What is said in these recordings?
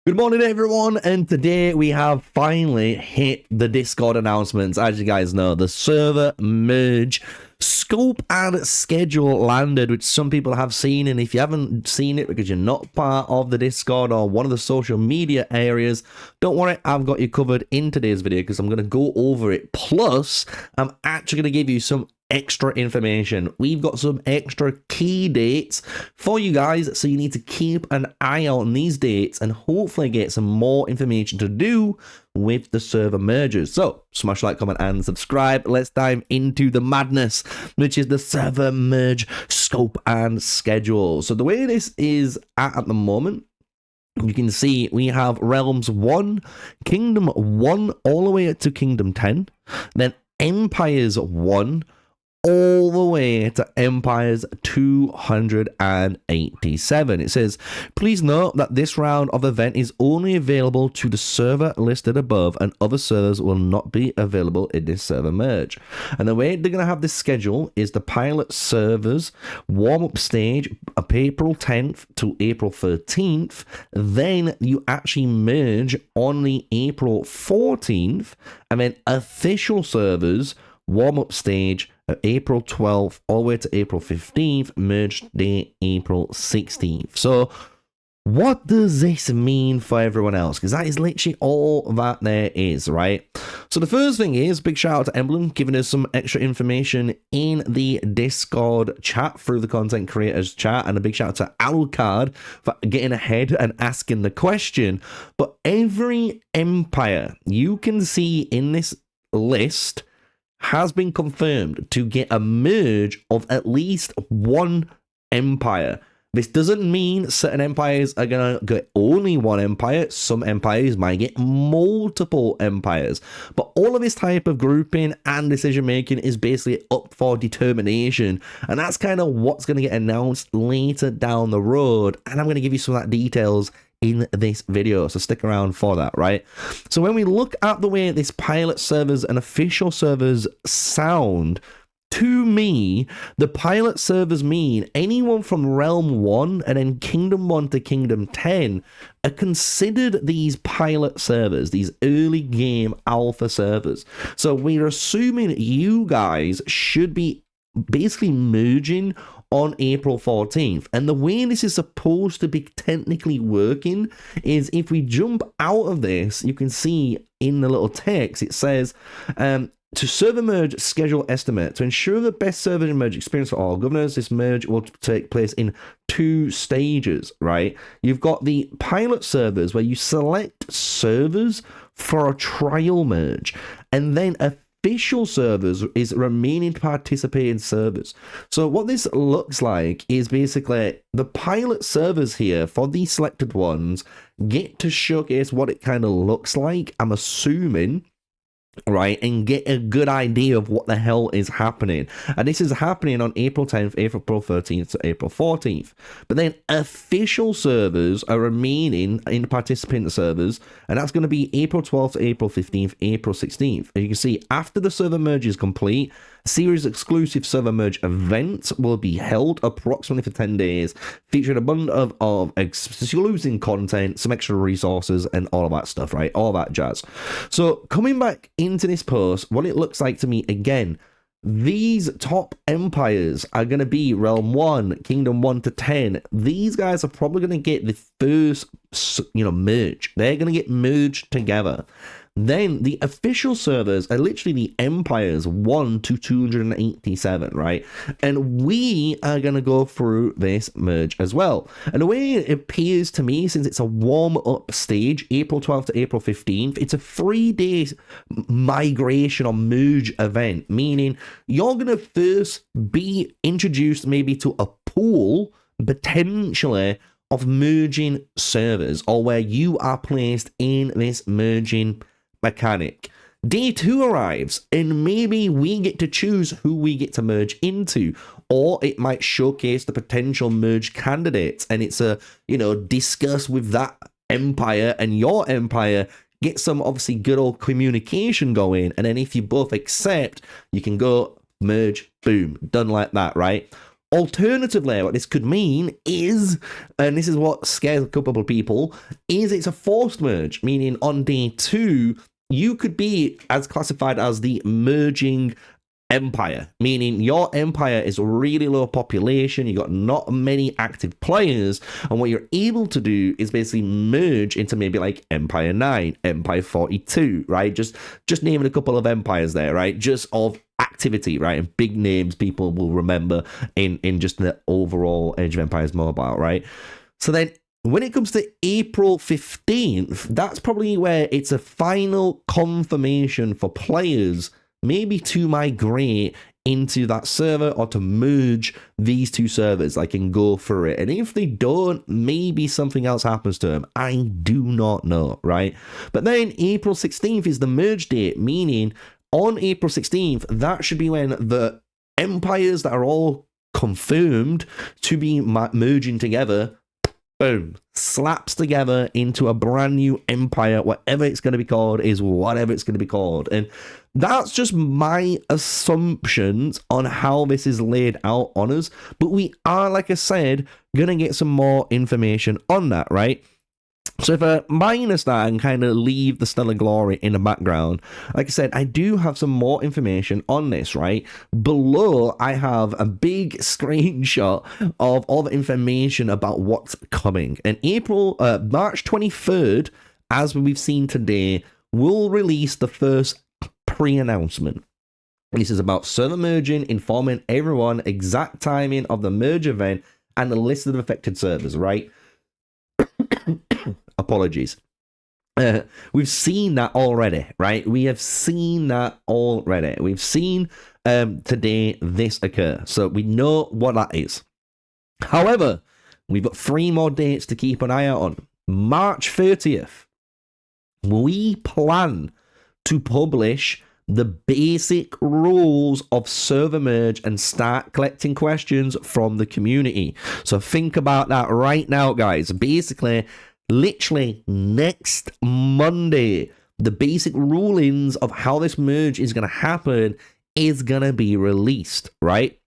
Good morning, everyone, and today we have finally hit the Discord announcements. As you guys know, the server merge scope and schedule landed, which some people have seen, and if you haven't seen it because you're not part of the Discord or one of the social media areas, don't worry, I've got you covered in today's video because I'm going to go over it. Plus, I'm actually going to give you some extra information. We've got some extra key dates for you guys, so you need to keep an eye out on these dates and hopefully get some more information to do with the server mergers. So smash like, comment and subscribe. Let's dive into the madness, which is the server merge scope and schedule. So the way this is at the moment, you can see we have Realms 1, Kingdom 1 all the way to Kingdom 10, then Empires 1 all the way to Empires 287. It says, please note that this round of event is only available to the server listed above, and other servers will not be available in this server merge. And the way they're going to have this schedule is the pilot servers warm-up stage of April 10th to April 13th. Then you actually merge on the April 14th, and then official servers warm-up stage April 12th all the way to April 15th, merge day April 16th. So what does this mean for everyone else? Because that is literally all that there is, right? So the first thing is, big shout out to Emblem giving us some extra information in the Discord chat through the content creators chat, and a big shout out to Alucard for getting ahead and asking the question. But every empire you can see in this list has been confirmed to get a merge of at least one empire. This doesn't mean certain empires are going to get only one empire. Some empires might get multiple empires. But all of this type of grouping and decision making is basically up for determination. And that's kind of what's going to get announced later down the road. And I'm going to give you some of that details in this video, so stick around for that, right? So when we look at the way this pilot servers and official servers sound, to me, the pilot servers mean anyone from Realm 1 and then Kingdom 1 to Kingdom 10 are considered these pilot servers, these early game alpha servers. So we're assuming you guys should be basically merging on April 14th. And the way this is supposed to be technically working is if we jump out of this, you can see in the little text, it says, to server merge schedule estimate. To ensure the best server merge experience for all governors, this merge will take place in 2 stages, right? You've got the pilot servers where you select servers for a trial merge, and then official servers is remaining participating servers. So what this looks like is basically the pilot servers here for these selected ones get to showcase what it kind of looks like, I'm assuming, right, and get a good idea of what the hell is happening. And this is happening on April 10th, April 13th to April 14th. But then official servers are remaining in participant servers, and that's going to be April 12th to April 15th, April 16th. As you can see, after the server merge is complete, a series of exclusive server merge events will be held approximately for 10 days, featuring a bundle of exclusive content, some extra resources, and all of that stuff, right? All that jazz. So coming back into this post, what it looks like to me, again, these top empires are going to be Realm 1, Kingdom 1 to 10. These guys are probably going to get the first, merge. They're going to get merged together. Then the official servers are literally the empires 1 to 287, right? And we are going to go through this merge as well. And the way it appears to me, since it's a warm-up stage, April 12th to April 15th, it's a 3-day migration or merge event, meaning you're going to first be introduced maybe to a pool, potentially, of merging servers, or where you are placed in this merging mechanic. Day 2 arrives, and maybe we get to choose who we get to merge into, or it might showcase the potential merge candidates, and it's a, discuss with that empire and your empire, get some obviously good old communication going, and then if you both accept, you can go merge, boom, done like that, right? Alternatively, what this could mean is, and this is what scares a couple of people, is it's a forced merge, meaning on day 2, you could be as classified as the merging empire, meaning your empire is really low population, you got not many active players, and what you're able to do is basically merge into maybe like Empire 9, Empire 42, right? Just naming a couple of empires there, right? Just of activity, right? And big names people will remember in just the overall Age of Empires mobile, right? So then when it comes to April 15th, that's probably where it's a final confirmation for players maybe to migrate into that server or to merge these two servers, like, and go for it. And if they don't, maybe something else happens to them. I do not know, right? But then April 16th is the merge date, meaning on April 16th, that should be when the empires that are all confirmed to be merging together, boom, slaps together into a brand new empire. Whatever it's going to be called is whatever it's going to be called. And that's just my assumptions on how this is laid out on us. But we are, like I said, going to get some more information on that, right? So if I minus that and kind of leave the Stellar Glory in the background, like I said, I do have some more information on this, right? Below, I have a big screenshot of all the information about what's coming. And March 23rd, as we've seen today, we'll release the first pre-announcement. This is about server merging, informing everyone exact timing of the merge event and the list of affected servers, right? Apologies. We've seen that already, right? We have seen that already. We've seen today this occur, so we know what that is. However, we've got 3 more dates to keep an eye out on. March 30th, we plan to publish the basic rules of server merge and start collecting questions from the community. So think about that right now, guys. Basically, literally next Monday, the basic rulings of how this merge is going to happen is going to be released, right?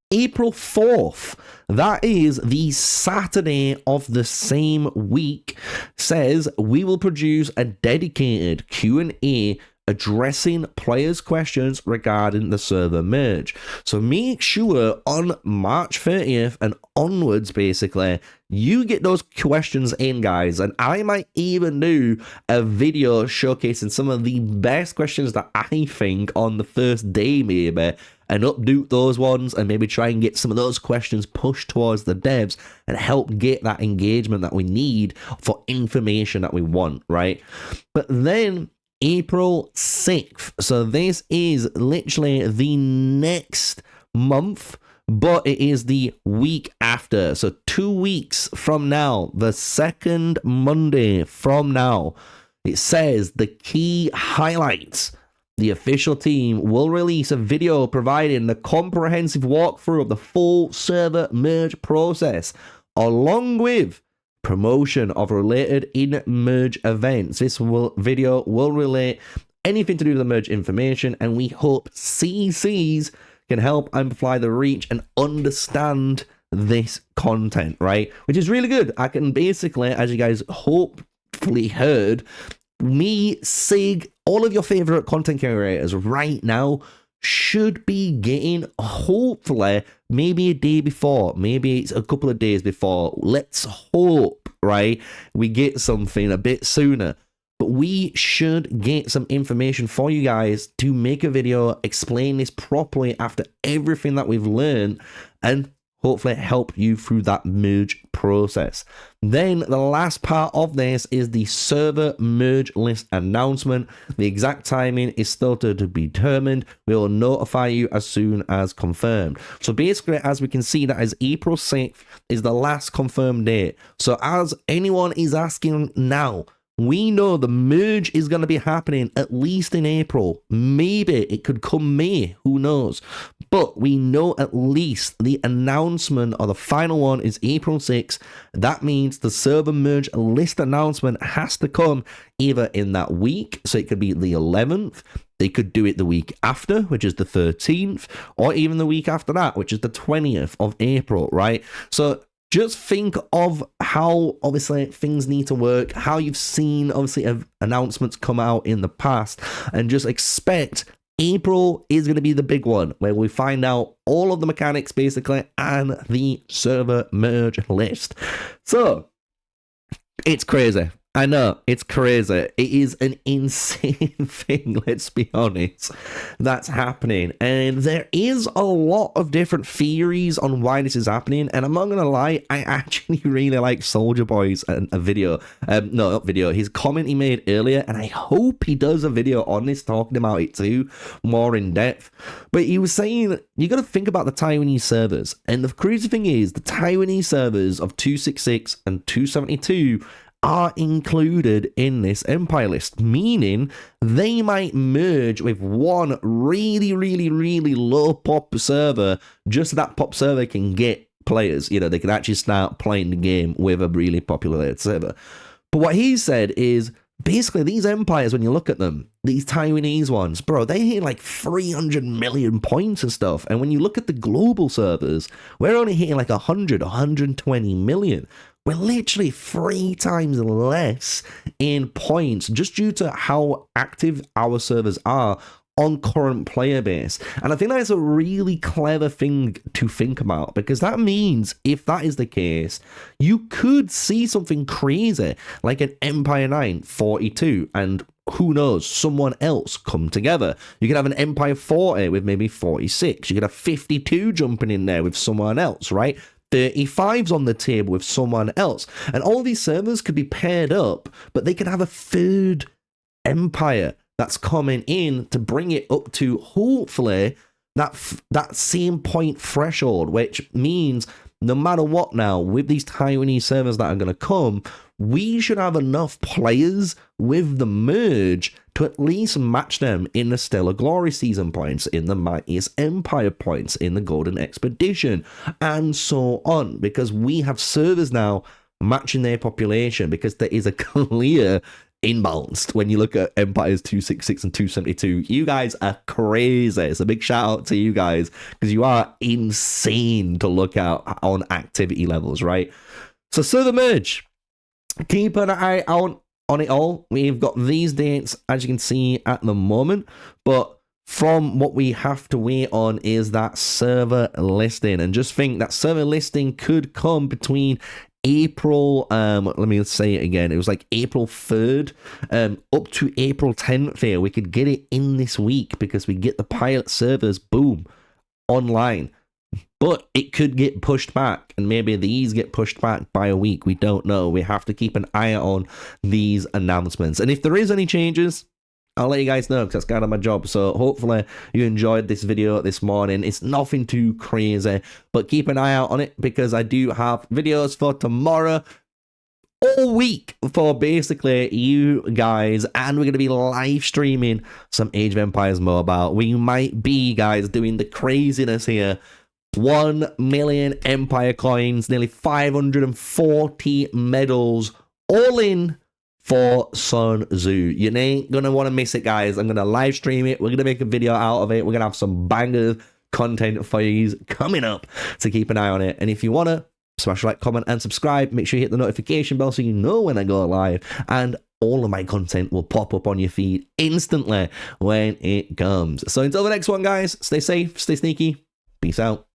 April 4th, that is the Saturday of the same week, says we will produce a dedicated Q&A addressing players' questions regarding the server merge. So make sure on March 30th and onwards, basically, you get those questions in, guys. And I might even do a video showcasing some of the best questions that I think on the first day, maybe, and updo those ones and maybe try and get some of those questions pushed towards the devs and help get that engagement that we need for information that we want, right? But then April 6th. So this is literally the next month, but it is the week after. So 2 weeks from now, the second Monday from now, it says the key highlights. The official team will release a video providing the comprehensive walkthrough of the full server merge process, along with promotion of related in-merge events. This video will relate anything to do with the merge information, and we hope CCs can help amplify the reach and understand this content, right? Which is really good. I can basically, as you guys hopefully heard, me, Sig, all of your favorite content creators right now should be getting, hopefully, maybe a day before, maybe it's a couple of days before. Let's hope, right, we get something a bit sooner. But we should get some information for you guys to make a video, explain this properly after everything that we've learned, and hopefully help you through that merge process. Then the last part of this is the server merge list announcement. The exact timing is still to be determined. We will notify you as soon as confirmed. So basically, as we can see, that is April 6th is the last confirmed date. So as anyone is asking now, we know the merge is going to be happening at least in April. Maybe it could come May, who knows? But we know at least the announcement, or the final one, is April 6th. That means the server merge list announcement has to come either in that week, so it could be the 11th, They could do it the week after, which is the 13th, or even the week after that, which is the 20th of April, right? So just think of how, obviously, things need to work, how you've seen, obviously, announcements come out in the past, and just expect April is going to be the big one, where we find out all of the mechanics, basically, and the server merge list. So, it's crazy. I know, it's crazy. It is an insane thing, let's be honest, that's happening. And there is a lot of different theories on why this is happening. And I'm not going to lie, I actually really like Soldier Boy's a video. No, not video, his comment he made earlier. And I hope he does a video on this, talking about it too, more in depth. But he was saying, you got to think about the Taiwanese servers. And the crazy thing is, the Taiwanese servers of 266 and 272 are included in this Empire list, meaning they might merge with one really, really, really low pop server, just so that pop server can get players. You know, they can actually start playing the game with a really popular server. But what he said is, basically, these empires, when you look at them, these Taiwanese ones, bro, they hit like 300 million points and stuff. And when you look at the global servers, we're only hitting like 100, 120 million. We're literally 3 times less in points just due to how active our servers are on current player base. And I think that's a really clever thing to think about, because that means if that is the case, you could see something crazy like an Empire 9 42 and who knows, someone else come together. You could have an Empire 40 with maybe 46. You could have 52 jumping in there with someone else, right? 35's on the table with someone else. And all these servers could be paired up, but they could have a third empire that's coming in to bring it up to, hopefully, that same point threshold, which means no matter what now, with these Taiwanese servers that are going to come, we should have enough players with the merge to at least match them in the Stellar Glory season points, in the Mightiest Empire points, in the Golden Expedition, and so on, because we have servers now matching their population, because there is a clear imbalanced when you look at Empires 266 and 272. You guys are crazy. So big shout out to you guys, because you are insane to look at on activity levels, right? So server merge, keep an eye out on it all. We've got these dates, as you can see at the moment, but from what we have to wait on is that server listing. And just think that server listing could come between April, let me say it again, it was like April 3rd, up to April 10th here. We could get it in this week because we get the pilot servers, boom, online. But it could get pushed back, and maybe these get pushed back by a week. We don't know. We have to keep an eye on these announcements. And if there is any changes, I'll let you guys know, because that's kind of my job. So hopefully you enjoyed this video this morning. It's nothing too crazy, but keep an eye out on it, because I do have videos for tomorrow, all week, for basically you guys. And we're going to be live streaming some Age of Empires Mobile. We might be, guys, doing the craziness here. 1 million Empire coins, nearly 540 medals, all in for Sun Tzu. You ain't gonna want to miss it, guys. I'm gonna live stream it. We're gonna make a video out of it. We're gonna have some banger content for you coming up, so keep an eye on it. And if you wanna smash a like, comment, and subscribe, make sure you hit the notification bell so you know when I go live, and all of my content will pop up on your feed instantly when it comes. So until the next one, guys, stay safe, stay sneaky, peace out.